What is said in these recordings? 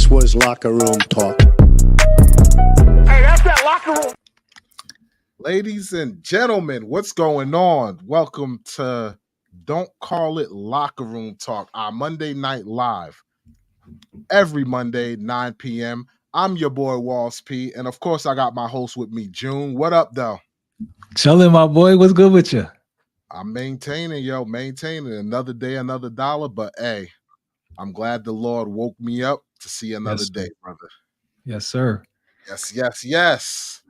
This was locker room talk. Hey, that's that locker room. Ladies and gentlemen, what's going on? Welcome to Don't Call It Locker Room Talk, our Monday night live. Every Monday, 9 p.m. I'm your boy, Walls P. And of course, I got my host with me, June. What up, though? Chilling, my boy. What's good with you? I'm maintaining. Another day, another dollar. But hey, I'm glad the Lord woke me up to see another day, brother. Yes, sir. Yes.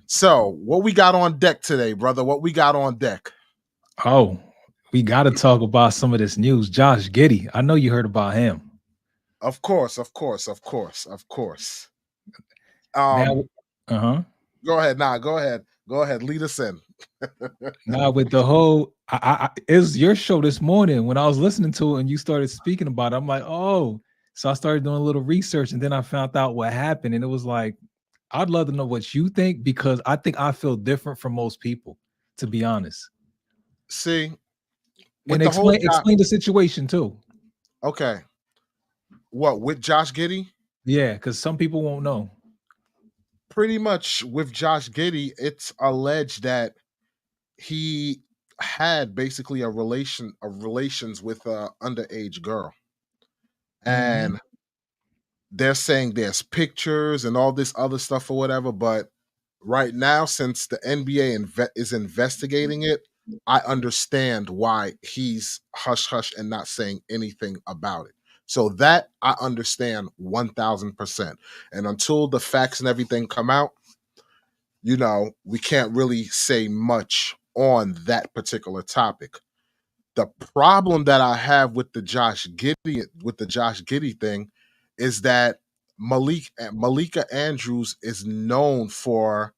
So, what we got on deck today, brother? What we got on deck? Oh, we got to talk about some of this news. Josh Giddey. I know you heard about him. Of course. Now, Go ahead. Go ahead. Lead us in. Now, with the whole, it was your show this morning when I was listening to it and you started speaking about it. I'm like, oh. So I started doing a little research and then I found out what happened. And it was like, I'd love to know what you think, because I think I feel different from most people, to be honest. See, and explain the situation too. Okay. What, with Josh Giddey? Yeah, because some people won't know. Pretty much with Josh Giddey, it's alleged that he had basically relations with an underage girl. And they're saying there's pictures and all this other stuff or whatever, but right now, since the NBA is investigating it, I understand why he's hush and not saying anything about it. So that I understand 1,000%. And until the facts and everything come out, we can't really say much on that particular topic. The problem that I have with the Josh Giddey thing is that Malika Andrews is known for,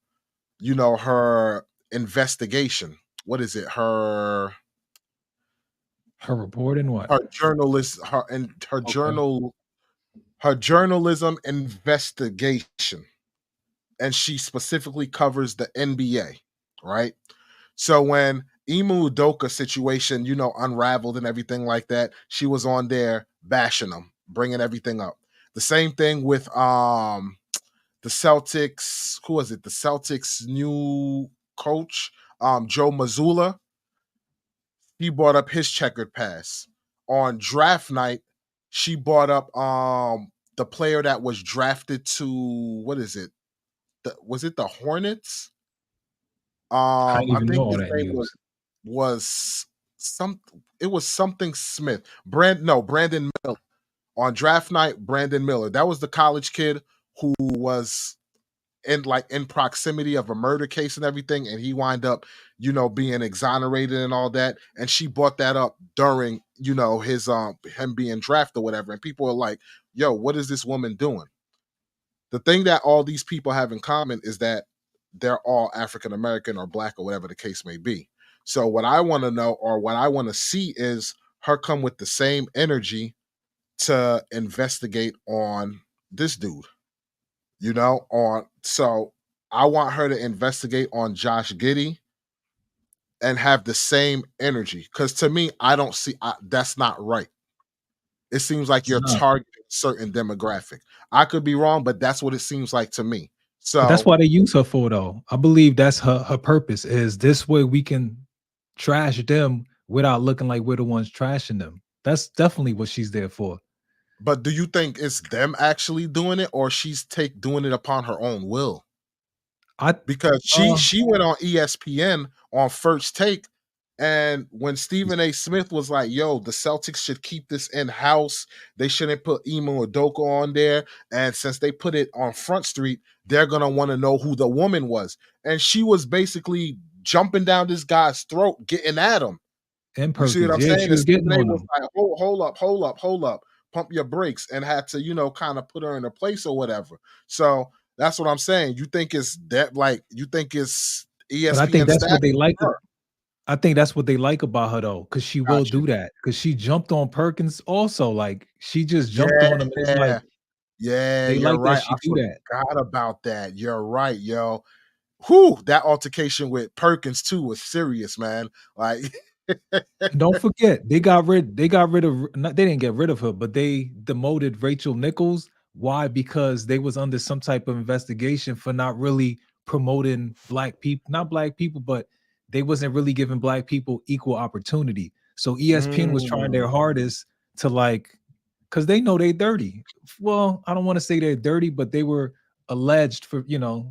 her investigation. What is it? Her reporting what? Her journalism investigation. And she specifically covers the NBA, right? So when Ime Udoka situation, unraveled and everything like that, she was on there bashing them, bringing everything up. The same thing with the Celtics. Who was it? The Celtics' new coach, Joe Mazzulla. He brought up his checkered past. On draft night, she brought up the player that was drafted to, what is it? Was it the Hornets? I think his name was something Smith. Brandon Miller. On draft night, Brandon Miller. That was the college kid who was in proximity of a murder case and everything, and he wind up, being exonerated and all that. And she brought that up during, his him being drafted or whatever. And people are like, yo, what is this woman doing? The thing that all these people have in common is that they're all African American or black or whatever the case may be. So what I want to know, or what I want to see, is her come with the same energy to investigate on this dude. So I want her to investigate on Josh Giddey and have the same energy. Because to me, I don't see that's not right. It seems like you're targeting a certain demographic. I could be wrong, but that's what it seems like to me. So but that's why they use her for, though. I believe that's her purpose, is this way we can trash them without looking like we're the ones trashing them. That's definitely what she's there for. But do you think it's them actually doing it, or she's doing it upon her own will? Because she went on ESPN on First Take, and when Stephen A. Smith was like, yo, the Celtics should keep this in-house, they shouldn't put Ime Udoka on there, and since they put it on Front Street, they're going to want to know who the woman was. And she was basically jumping down this guy's throat, getting at him. You see what I'm saying? And Stephen A. was like, hold up, pump your brakes, and had to, kind of put her in her place or whatever. So that's what I'm saying. You think it's that, like, you think it's ESPN? But I think that's what they like. I think that's what they like about her, though, because she will do that. Because she jumped on Perkins also. Like, she just jumped on him. It's like, they like right. that she do that. I forgot about that. You're right, yo. Whew, that altercation with Perkins too was serious, man. Like, don't forget, they didn't get rid of her, but they demoted Rachel Nichols Why? Because they was under some type of investigation for not really promoting black people, not black people, but they wasn't really giving black people equal opportunity. So ESPN was trying their Mm, hardest to like, because they know they dirty. Well, I don't want to say they're dirty, but they were alleged for,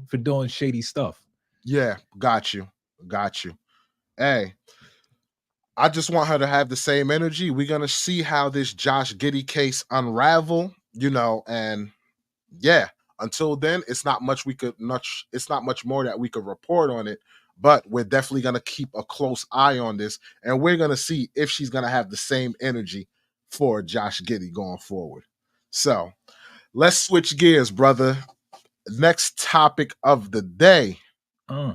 for doing shady stuff. yeah, got you. Got you. Hey, I just want her to have the same energy. We're gonna see how this Josh Giddey case unravel, and yeah, until then, it's not much more that we could report on it, but we're definitely gonna keep a close eye on this, and we're gonna see if she's gonna have the same energy for Josh Giddey going forward. So let's switch gears, brother. Next topic of the day. Uh,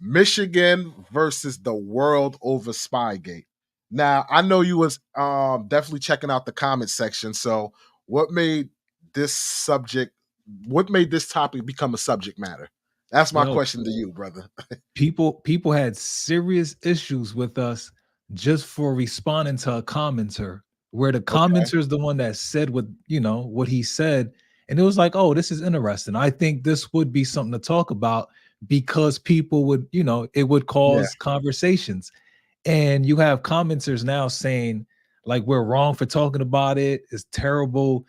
Michigan versus the world over Spygate. Now, I know you was definitely checking out the comment section. So, what made this subject what made this topic become a subject matter? That's my yo, question to you, brother. people had serious issues with us just for responding to a commenter, where the Okay. commenter is the one that said what he said, and it was like, oh, this is interesting. I think this would be something to talk about because people would, it would Yeah. cause conversations. And you have commenters now saying like we're wrong for talking about it. It's terrible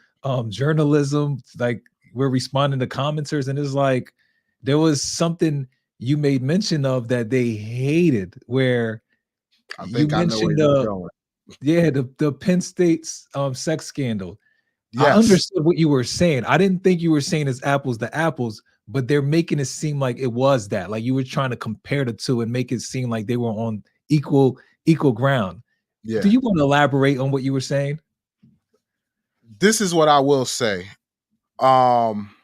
journalism. Like we're responding to commenters, and it's like there was something you made mention of that they hated, where I you think I know where mentioned you're going. the Penn State's sex scandal. I Yes. understood what you were saying. I didn't think you were saying it's apples to apples, but they're making it seem like it was that. Like you were trying to compare the two and make it seem like they were on equal ground. Do Yeah. you want to elaborate on what you were saying? This is what I will say. Um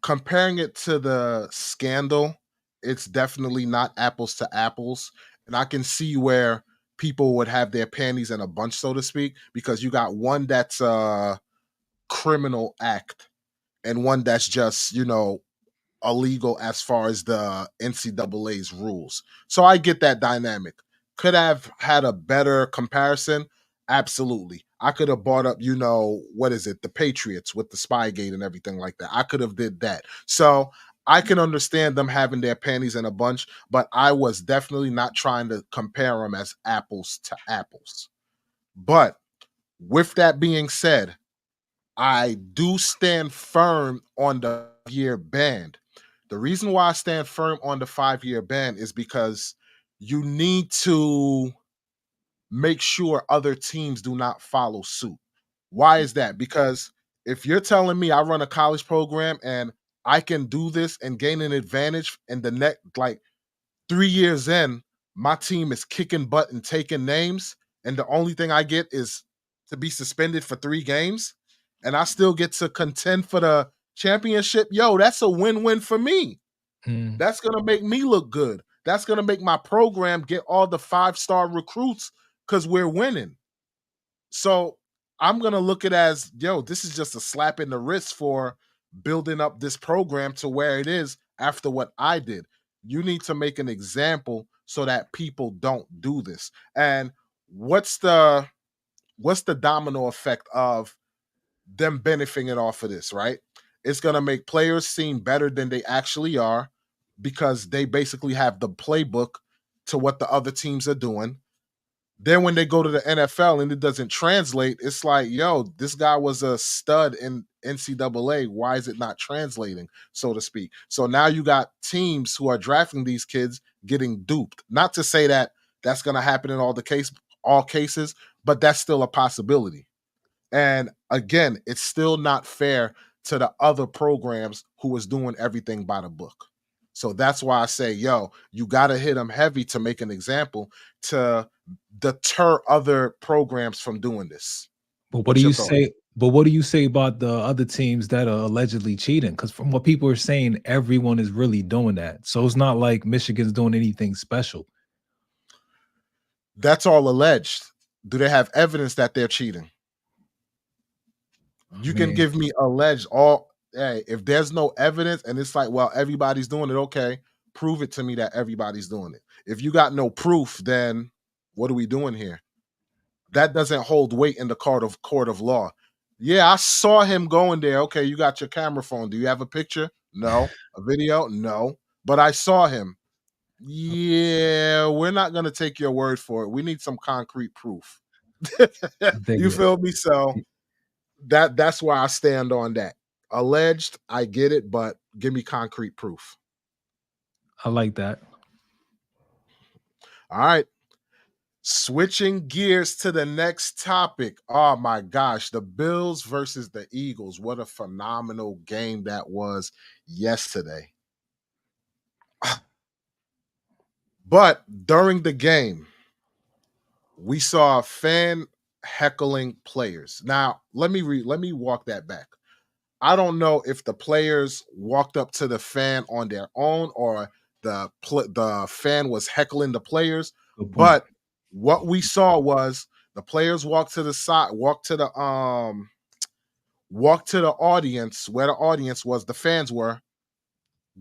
Comparing it to the scandal, it's definitely not apples to apples. And I can see where people would have their panties in a bunch, so to speak, because you got one that's a criminal act and one that's just, illegal as far as the NCAA's rules. So I get that dynamic. Could I have had a better comparison? Absolutely. I could have brought up, what is it, the Patriots with the Spygate and everything like that. I could have did that. So I can understand them having their panties in a bunch, but I was definitely not trying to compare them as apples to apples. But with that being said, I do stand firm on the year ban. The reason why I stand firm on the 5-year ban is because you need to make sure other teams do not follow suit. Why is that? Because if you're telling me I run a college program and I can do this and gain an advantage in the next, like, 3 years in, my team is kicking butt and taking names, and the only thing I get is to be suspended for 3 games, and I still get to contend for the championship. Yo, that's a win-win for me. Mm. That's gonna make me look good. That's gonna make my program get all the 5-star recruits because we're winning. So I'm gonna look at it as, yo, this is just a slap in the wrist for building up this program to where it is after what I did. You need to make an example so that people don't do this. And what's the domino effect of them benefiting off of this, right? It's gonna make players seem better than they actually are because they basically have the playbook to what the other teams are doing. Then when they go to the NFL and it doesn't translate, it's like, yo, this guy was a stud in NCAA. Why is it not translating, so to speak? So now you got teams who are drafting these kids getting duped. Not to say that that's going to happen in all cases, but that's still a possibility. And again, it's still not fair to the other programs who is doing everything by the book. So that's why I say, yo, you got to hit them heavy to make an example to deter other programs from doing this. But what do What's your you thoughts? say? But what do you say about the other teams that are allegedly cheating? Because from what people are saying, everyone is really doing that. So it's not like Michigan's doing anything special. That's all alleged. Do they have evidence that they're cheating? I You can mean, give me alleged all. Hey, if there's no evidence and it's like, well, everybody's doing it, okay, prove it to me that everybody's doing it. If you got no proof, then what are we doing here? That doesn't hold weight in the court of law. Yeah, I saw him going there. Okay, you got your camera phone. Do you have a picture? No. A video? No. But I saw him. Yeah, we're not gonna take your word for it. We need some concrete proof. I dig You it. feel me? So that's why I stand on that. Alleged, I get it, but give me concrete proof. I like that. All right. Switching gears to the next topic. Oh my gosh, the Bills versus the Eagles. What a phenomenal game that was yesterday. But during the game, we saw a fan heckling players. Now, let me walk that back. I don't know if the players walked up to the fan on their own or the fan was heckling the players, Good point. but what we saw was the players walked to the side, walked to the audience where the audience was, the fans were,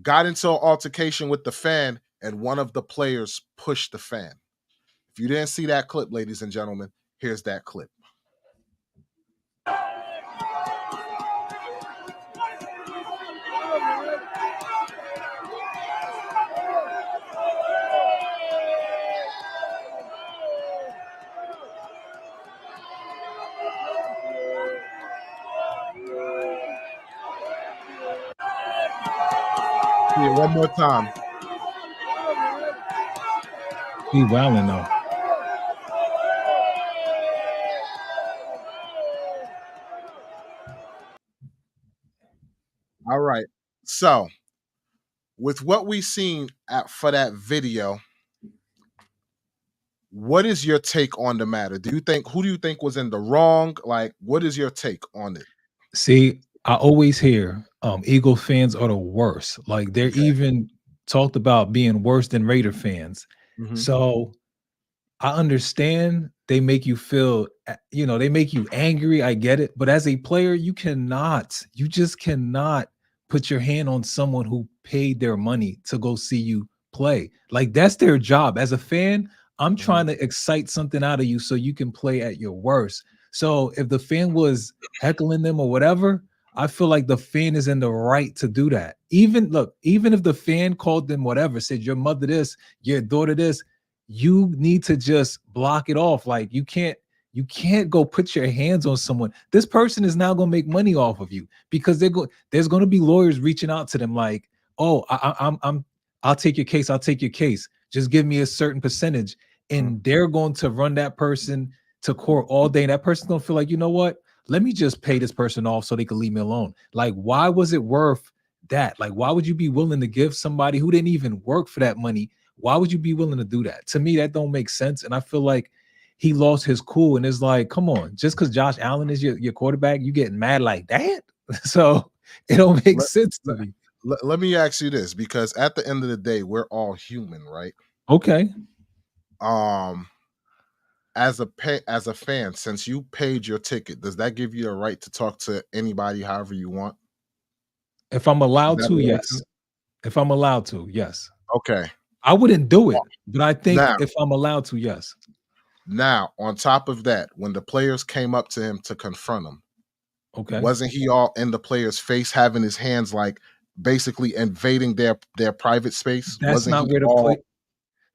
got into an altercation with the fan, and one of the players pushed the fan. If you didn't see that clip, ladies and gentlemen, here's that clip. See it one more time. He wilding though. All right. So, with what we've seen for that video, what is your take on the matter? Who do you think was in the wrong? Like, what is your take on it? See, I always hear Eagle fans are the worst. Like they're Okay. even talked about being worse than Raider fans. Mhm. So I understand they make you feel, they make you angry. I get it. But as a player, you just cannot put your hand on someone who paid their money to go see you play. Like that's their job. As a fan, I'm Mhm. trying to excite something out of you so you can play at your worst. So if the fan was heckling them or whatever, I feel like the fan is in the right to do that. Even if the fan called them whatever, said your mother this, your daughter this, you need to just block it off. Like you can't go put your hands on someone. This person is now going to make money off of you because there's going to be lawyers reaching out to them like, oh, I'll take your case. I'll take your case. Just give me a certain percentage. Mhm. And they're going to run that person to court all day. And that person's going to feel like, you know what? Let me just pay this person off so they can leave me alone. Like, why was it worth that? Like, why would you be willing to give somebody who didn't even work for that money? Why would you be willing to do that? To me, that don't make sense. And I feel like he lost his cool. And it's like, come on, just because Josh Allen is your quarterback, you getting mad like that? So it don't make Let, sense to let, me. let me ask you this, because at the end of the day, we're all human, right? Okay. Um, as a fan, since you paid your ticket, does that give you a right to talk to anybody however you want? If I'm Does allowed that to, make yes. sense? If I'm allowed to, yes. Okay. I wouldn't do it, but I think Now, if I'm allowed to, yes. on top of that, when the players came up to him to confront him, Okay. wasn't he all in the player's face, having his hands like basically invading their private space? That's Wasn't not he where the play. all?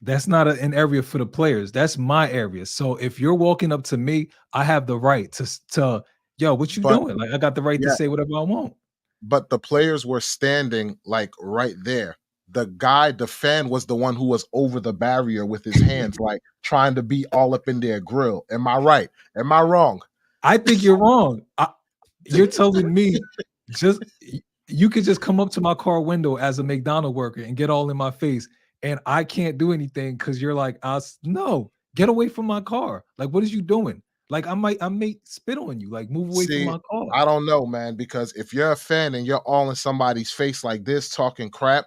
That's not an area for the players. That's my area. So if you're walking up to me, I have the right to yo, what you But doing? Like I got the right to yeah, say whatever I want. but the players were standing like right there. The fan was the one who was over the barrier with his hands, like trying to be all up in their grill. Am I right? Am I wrong? I think you're wrong. You're telling me just you could just come up to my car window as a McDonald worker and get all in my face, and I can't do anything because you're like, no, get away from my car. Like, what is you doing? Like, I may spit on you. Like, move away from See, my car. I don't know, man, because if you're a fan and you're all in somebody's face like this talking crap,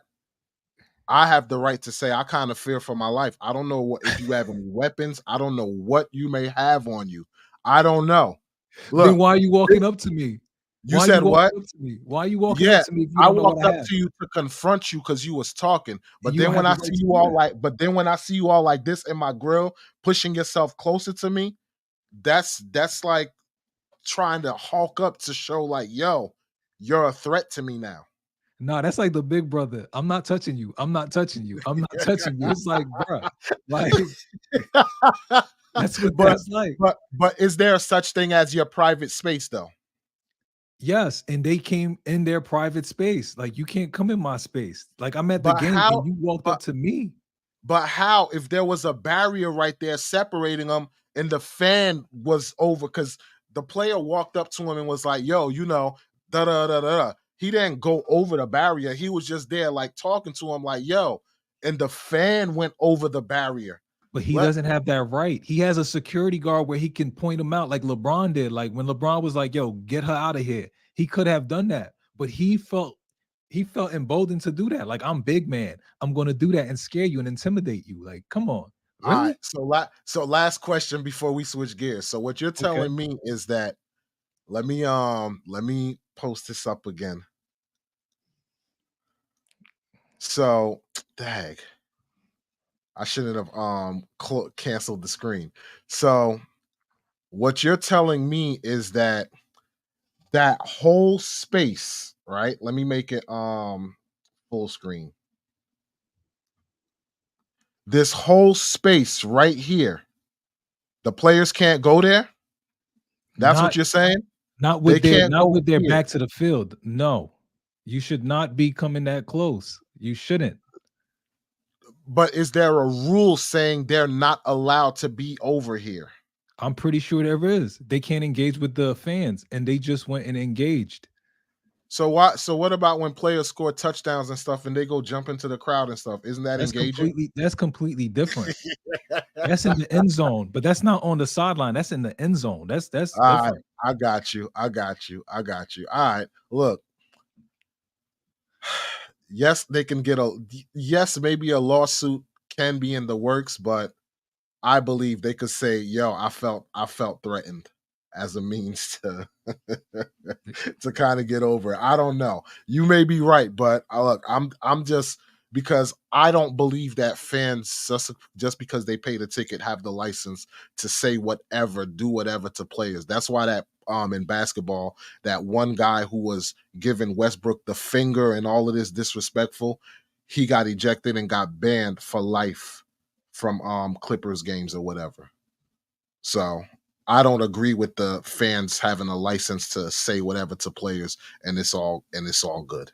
I have the right to say I kind of fear for my life. I don't know if you have any weapons. I don't know what you may have on you. I don't know. Then Look, why are you walking up to me? you Why are you said what? walking up to me? Why are you walking up Yeah, to me if you I don't know what walked I up have? to you to confront you because you was talking. And But you then don't when have I the see right to you do all that. like this in my grill, pushing yourself closer to me, that's like trying to hawk up to show like, yo, you're a threat to me now. No, that's like the big brother. I'm not touching you. I'm not touching you. I'm not touching you. It's like, bruh, like that's what but that's like. but is there such thing as your private space though? Yes, and they came in their private space. Like, you can't come in my space. Like, I'm at the But game how? and you walked up But to me. but how if there was a barrier right there separating them and the fan was over because the player walked up to him and was like, yo, da da da da. He didn't go over the barrier. He was just there like talking to him like, yo, and the fan went over the barrier. But he doesn't have that right. He has a security guard where he can point him out like LeBron did. Like when LeBron was like, yo, get her out of here. He could have done that, but he felt emboldened to do that. Like, I'm big man. I'm going to do that and scare you and intimidate you. Like, come on. Really? All right. So last question before we switch gears. So what you're telling me is that let me post this up again. So, dag. I shouldn't have canceled the screen. So what you're telling me is that whole space, right? Let me make it full screen. This whole space right here, the players can't go there. That's what you're saying? Not with their back to the field. No. You should not be coming that close. You shouldn't. But is there a rule saying they're not allowed to be over here? I'm pretty sure there is. They can't engage with the fans, and they just went and engaged. So what about when players score touchdowns and stuff and they go jump into the crowd and stuff? Isn't that engaging? That's completely different. That's in the end zone, but that's not on the sideline. That's in the end zone. That's different. Right, I got you. All right. Look. Yes, they can get maybe a lawsuit can be in the works, but I believe they could say, yo, I felt threatened as a means to to kind of get over it. I don't know. You may be right, but look, I'm just because I don't believe that fans just because they pay the ticket have the license to say whatever, do whatever to players. That's why that in basketball, that one guy who was giving Westbrook the finger and all of this disrespectful, he got ejected and got banned for life from Clippers games or whatever. So I don't agree with the fans having a license to say whatever to players, and it's all good.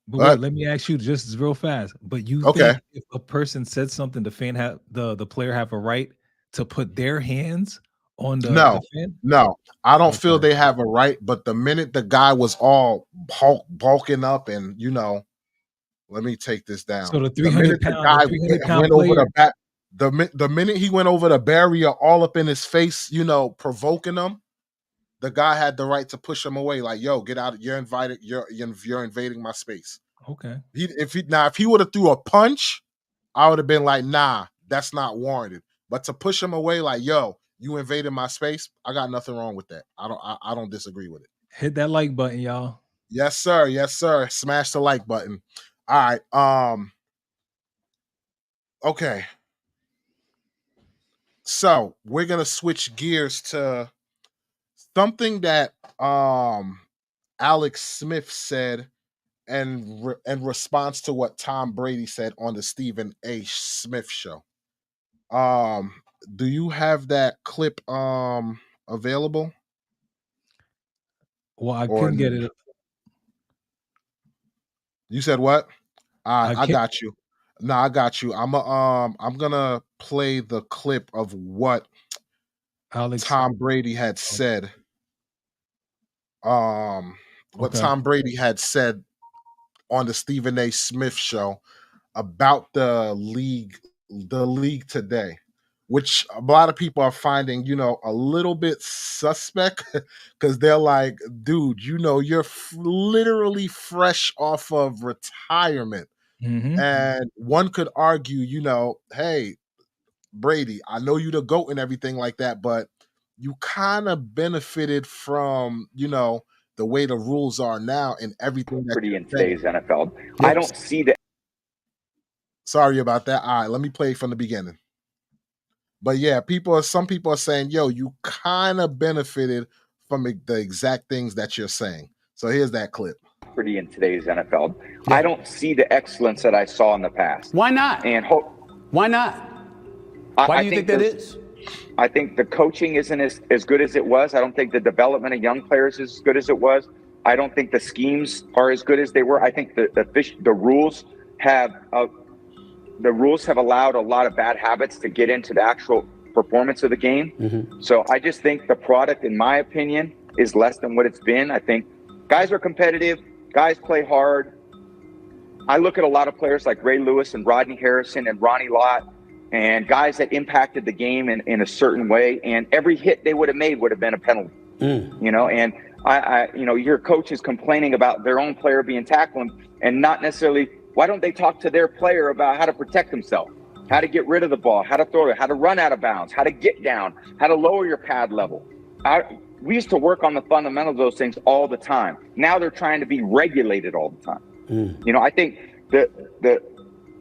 But wait, let me ask you just real fast. But you think if a person said something, the player have a right to put their hands on the fan? No, I don't feel they have a right. But the minute the guy was all bulking up and let me take this down. So the 300-pound went over the back. The minute he went over the barrier all up in his face, provoking him, the guy had the right to push him away. Like, yo, get out! You're invited. You're invading my space. Okay. If he would have threw a punch, I would have been like, nah, that's not warranted. But to push him away, like, yo, you invaded my space, I got nothing wrong with that. I don't disagree with it. Hit that like button, y'all. Yes, sir. Yes, sir. Smash the like button. All right. Okay. So we're gonna switch gears to something that Alex Smith said in response to what Tom Brady said on the Stephen A. Smith show. Do you have that clip available? Well, I couldn't get it. You said what? I got you. No, I got you. I'm gonna play the clip of what Tom Brady had said. What Tom Brady had said on the Stephen A. Smith show about the league today, which a lot of people are finding, a little bit suspect because they're like, dude, you're literally fresh off of retirement. Mm-hmm. And one could argue, hey, Brady, I know you the GOAT and everything like that, but you kind of benefited from, the way the rules are now and everything. Pretty in today's NFL. I don't see that. Sorry about that. All right, let me play from the beginning. But yeah, some people are saying, yo, you kind of benefited from the exact things that you're saying. So here's that clip. Pretty in today's NFL. I don't see the excellence that I saw in the past. Why not? And why not? Why do you think that is? I think the coaching isn't as good as it was. I don't think the development of young players is as good as it was. I don't think the schemes are as good as they were. I think the rules have allowed a lot of bad habits to get into the actual performance of the game. Mm-hmm. So I just think the product, in my opinion, is less than what it's been. I think guys are competitive. Guys play hard. I look at a lot of players like Ray Lewis and Rodney Harrison and Ronnie Lott and guys that impacted the game in a certain way. And every hit they would have made would have been a penalty, you know, and I your coach is complaining about their own player being tackled and not necessarily, why don't they talk to their player about how to protect himself, how to get rid of the ball, how to throw it, how to run out of bounds, how to get down, how to lower your pad level. We used to work on the fundamentals of those things all the time. Now they're trying to be regulated all the time. You know, I think the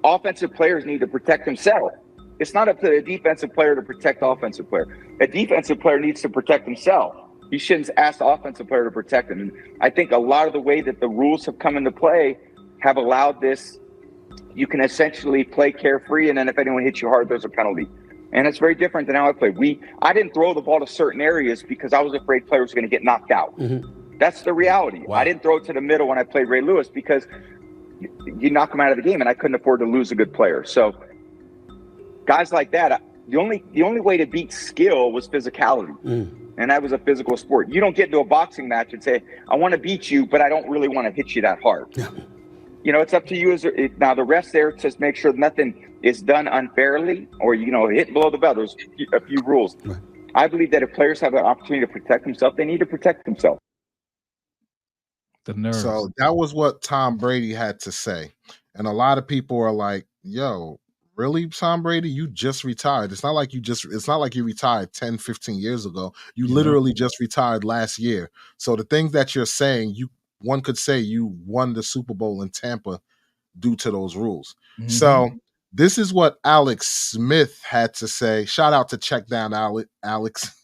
offensive players need to protect themselves. It's not up to the defensive player to protect the offensive player. A defensive player needs to protect himself. You shouldn't ask the offensive player to protect him. And I think a lot of the way that the rules have come into play have allowed this. You can essentially play carefree, and then if anyone hits you hard, there's a penalty. And it's very different than how I played. I didn't throw the ball to certain areas because I was afraid players were going to get knocked out. Mm-hmm. That's the reality. Wow. I didn't throw it to the middle when I played Ray Lewis because you knock him out of the game, and I couldn't afford to lose a good player. So guys like that, the only way to beat skill was physicality. And that was a physical sport. You don't get into a boxing match and say, I want to beat you, but I don't really want to hit you that hard. You know, it's up to you. Now the refs there to make sure nothing is done unfairly or, hit below the belt. There's a few rules. Right. I believe that if players have an opportunity to protect themselves, they need to protect themselves. The nerves. So that was what Tom Brady had to say. And a lot of people are like, yo, really, Tom Brady? You just retired. It's not like you retired 10, 15 years ago. You literally just retired last year. So the things that you're saying, one could say you won the Super Bowl in Tampa due to those rules. Mm-hmm. So this is what Alex Smith had to say. Shout out to Check Down Alex.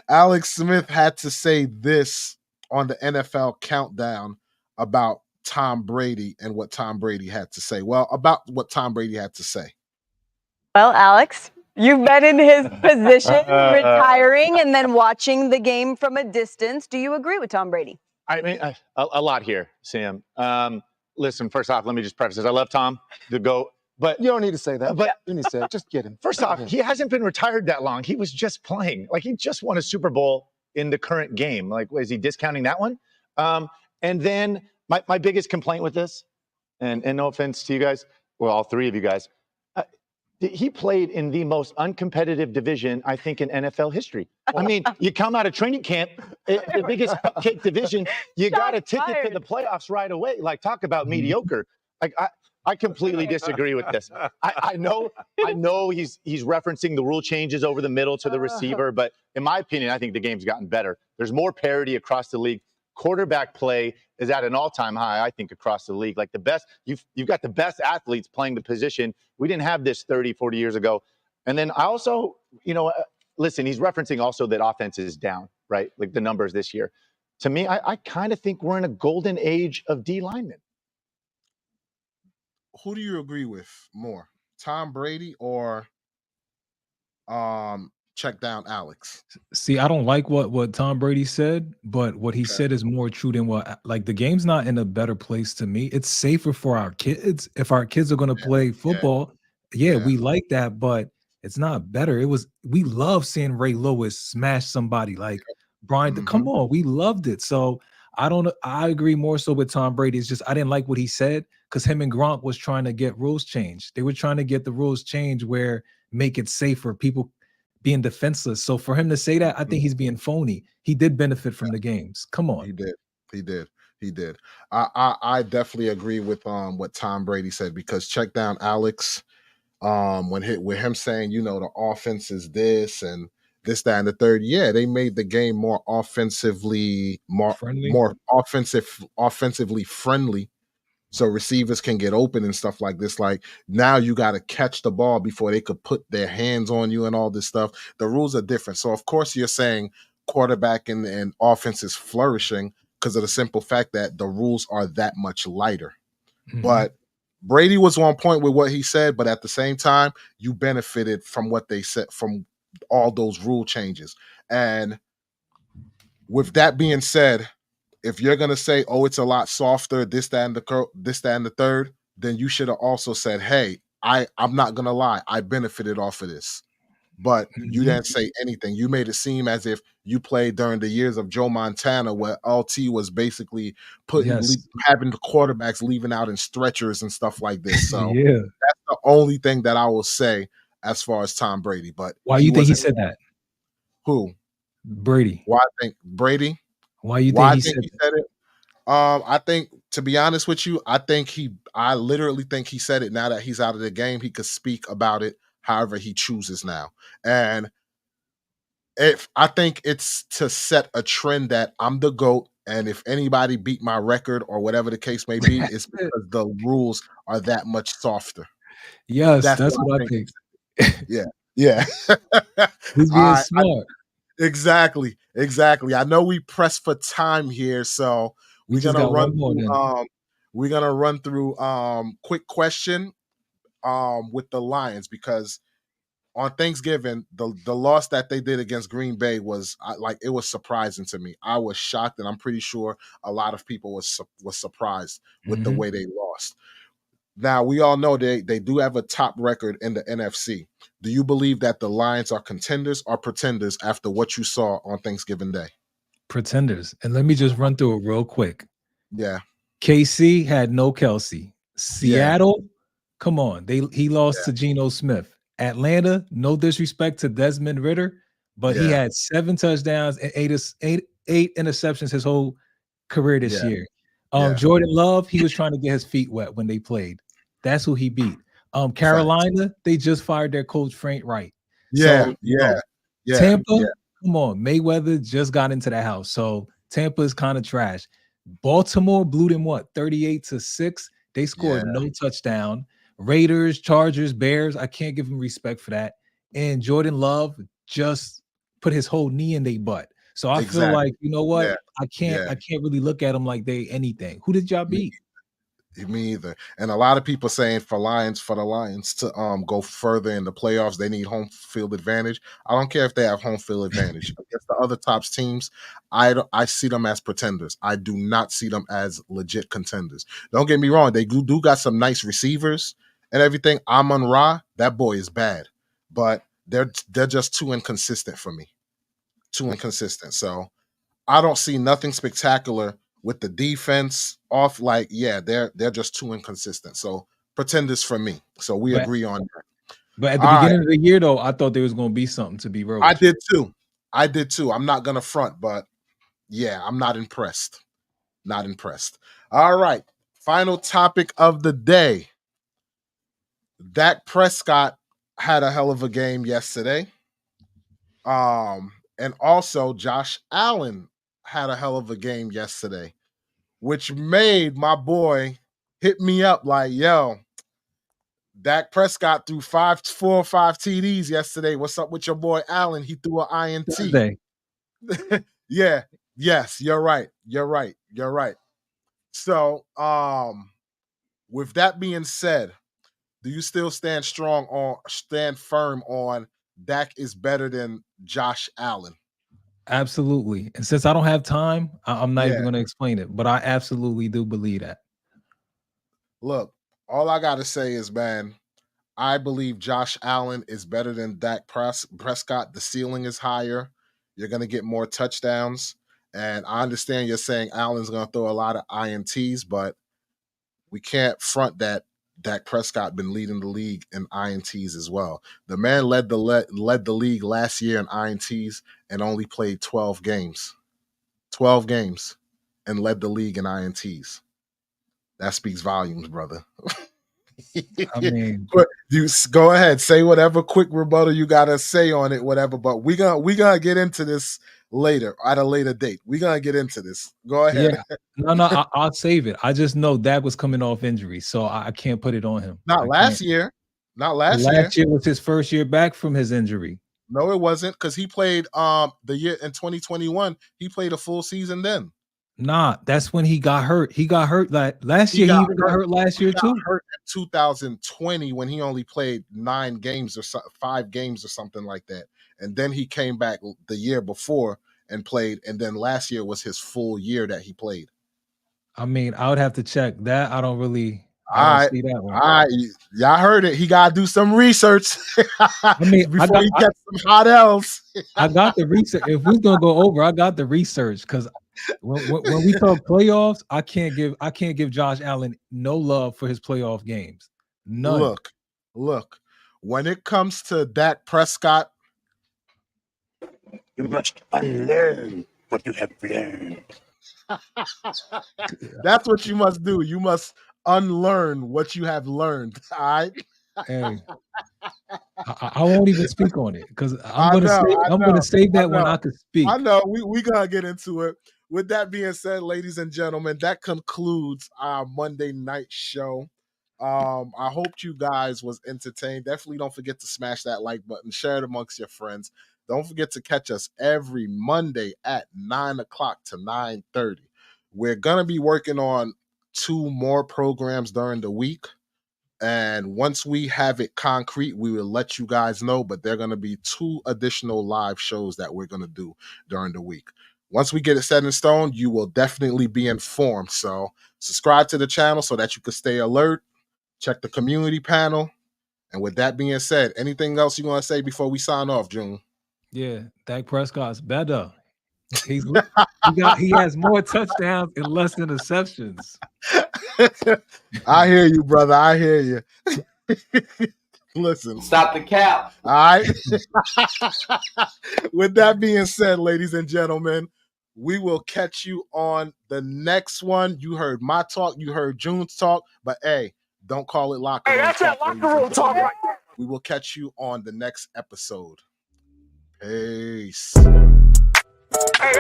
Alex Smith had to say this on the NFL Countdown about Tom Brady and what Tom Brady had to say. Well, about what Tom Brady had to say. Well, Alex, you've been in his position, retiring and then watching the game from a distance. Do you agree with Tom Brady? I mean, a lot here, Sam. Listen, first off, let me just preface this. I love Tom to go, but you don't need to say that. But you need to say it. Just get him. First off, he hasn't been retired that long. He was just playing. Like, he just won a Super Bowl in the current game. Like, is he discounting that one? And then my biggest complaint with this, and no offense to you guys, well, all three of you guys, he played in the most uncompetitive division, I think, in NFL history. I mean, you come out of training camp, the biggest cupcake division, you got a ticket to the playoffs right away. Like, talk about mediocre. Like, I completely disagree with this. I know he's referencing the rule changes over the middle to the receiver, but in my opinion, I think the game's gotten better. There's more parity across the league. Quarterback play is at an all-time high, I think, across the league. Like, the best, you've got the best athletes playing the position. We didn't have this 30, 40 years ago. And then I also, listen, he's referencing also that offense is down, right? Like the numbers this year. To me, I kind of think we're in a golden age of D linemen. Who do you agree with more, Tom Brady or Check Down Alex? See, I don't like what Tom Brady said, but what he said is more true than what, like, the game's not in a better place to me. It's safer for our kids. If our kids are going to play football, we like that, but it's not better. We love seeing Ray Lewis smash somebody like Brian. Come on, we loved it. So I agree more so with Tom Brady. It's just I didn't like what he said because him and Gronk was trying to get rules changed. They were trying to get the rules changed where make it safer. People being defenseless. So for him to say that, I think he's being phony. He did benefit from the games. Come on. He did. I definitely agree with what Tom Brady said, because Check Down Alex, with him saying, the offense is this and this, that, and the third. Yeah, they made the game more offensively, more offensively friendly. so receivers can get open and stuff like this. Like now you got to catch the ball before they could put their hands on you and all this stuff. The rules are different. So of course you're saying quarterback and offense is flourishing because of the simple fact that the rules are that much lighter. But Brady was on point with what he said, but at the same time, you benefited from what they said, from all those rule changes. And with that being said, if you're gonna say, "Oh, it's a lot softer," this, that, and the third, then you should have also said, "Hey, I'm not gonna lie, I benefited off of this." But you didn't say anything. You made it seem as if you played during the years of Joe Montana, where LT was basically having the quarterbacks leaving out in stretchers and stuff like this. So that's the only thing that I will say as far as Tom Brady. But why you think he said that? Who? Brady. Why I think Brady? Why you think he said it? I think, to be honest with you, I literally think he said it now that he's out of the game. He could speak about it however he chooses now. And I think it's to set a trend that I'm the GOAT, and if anybody beat my record or whatever the case may be, it's because the rules are that much softer. Yes, that's what I think. Yeah. He's being smart. Exactly. I know we press for time here, so we're gonna run through quick question with the Lions, because on Thanksgiving, the loss that they did against Green Bay was it was surprising to me. I was shocked, and I'm pretty sure a lot of people was surprised with the way they lost. Now, we all know they do have a top record in the NFC. Do you believe that the Lions are contenders or pretenders after what you saw on Thanksgiving Day? Pretenders. And let me just run through it real quick. Yeah. KC had no Kelsey. Seattle, come on. He lost to Geno Smith. Atlanta, no disrespect to Desmond Ridder, but he had 7 touchdowns and 8 interceptions his whole career this year. Jordan Love, he was trying to get his feet wet when they played. That's who he beat. Carolina, they just fired their coach Frank Wright. Tampa, come on. Mayweather just got into the house. So Tampa is kind of trash. Baltimore blew them 38-6. They scored no touchdown. Raiders, Chargers, Bears, I can't give them respect for that. And Jordan Love just put his whole knee in their butt. So I feel like, you know what? I can't really look at them like they anything. Who did y'all beat? Me either. And a lot of people saying for the Lions to go further in the playoffs, they need home field advantage. I don't care if they have home field advantage against the other top teams. I see them as pretenders. I do not see them as legit contenders. Don't get me wrong; they do got some nice receivers and everything. Amon-Ra, that boy is bad, but they're just too inconsistent for me. Too inconsistent. So I don't see nothing spectacular with the defense off. They're just too inconsistent. So pretenders for me. So we agree on that. But at the beginning of the year, though, I thought there was going to be something, to be real. I did too. I'm not going to front, but I'm not impressed. Not impressed. All right. Final topic of the day. Dak Prescott had a hell of a game yesterday. And also Josh Allen had a hell of a game yesterday, which made my boy hit me up like, yo, Dak Prescott threw 4 or 5 TDs yesterday. What's up with your boy Allen? He threw an INT. Yes, you're right. So, with that being said, do you still stand firm on Dak is better than Josh Allen? Absolutely. And since I don't have time, I'm not even going to explain it, but I absolutely do believe that. Look, all I got to say is, man, I believe Josh Allen is better than Dak Prescott. The ceiling is higher. You're going to get more touchdowns. And I understand you're saying Allen's going to throw a lot of INTs, but we can't front that Dak Prescott been leading the league in INTs as well. The man led the league last year in INTs and only played 12 games. 12 games and led the league in INTs. That speaks volumes, brother. I mean, But you go ahead, say whatever quick rebuttal you gotta say on it, whatever. But we gonna get into this later at a later date. We gonna get into this. Go ahead. yeah. No, I'll save it. I just know Dak was coming off injury, so I can't put it on him. Not last year. Not last year. Last year was his first year back from his injury. No, it wasn't, because he played the year in 2021. He played a full season then. Nah, that's when he got hurt. He got hurt like last year. He even got hurt last year too. Hurt in 2020 when he only played 9 games or 5 games or something like that. And then he came back the year before and played. And then last year was his full year that he played. I mean, I would have to check that. I don't see that one. All right, y'all heard it. He gotta do some research. I mean, before he gets some hot L's. I got the research. If we're gonna go over, I got the research because when we talk playoffs, I can't give Josh Allen no love for his playoff games. None. Look. When it comes to Dak Prescott, you must unlearn what you have learned. That's what you must do. You must unlearn what you have learned. All right. Hey, I won't even speak on it because I'm gonna save that when I could speak. I know we gonna get into it. With that being said, ladies and gentlemen, that concludes our Monday night show. I hope you guys was entertained. Definitely don't forget to smash that like button, share it amongst your friends. Don't forget to catch us every Monday at 9 o'clock to 9:30. We're gonna be working on 2 more programs during the week. And once we have it concrete, we will let you guys know. But there are going to be 2 additional live shows that we're going to do during the week. Once we get it set in stone, you will definitely be informed. So subscribe to the channel so that you can stay alert. Check the community panel. And with that being said, anything else you want to say before we sign off, June? Yeah, Dak Prescott's better. He has more touchdowns and less interceptions. I hear you, brother. I hear you. Listen. Stop the cap. All right. With that being said, ladies and gentlemen, we will catch you on the next one. You heard my talk. You heard June's talk. But, hey, don't call it locker room talk. Hey, that's that locker room talk right there. We will catch you on the next episode. Peace. Hey,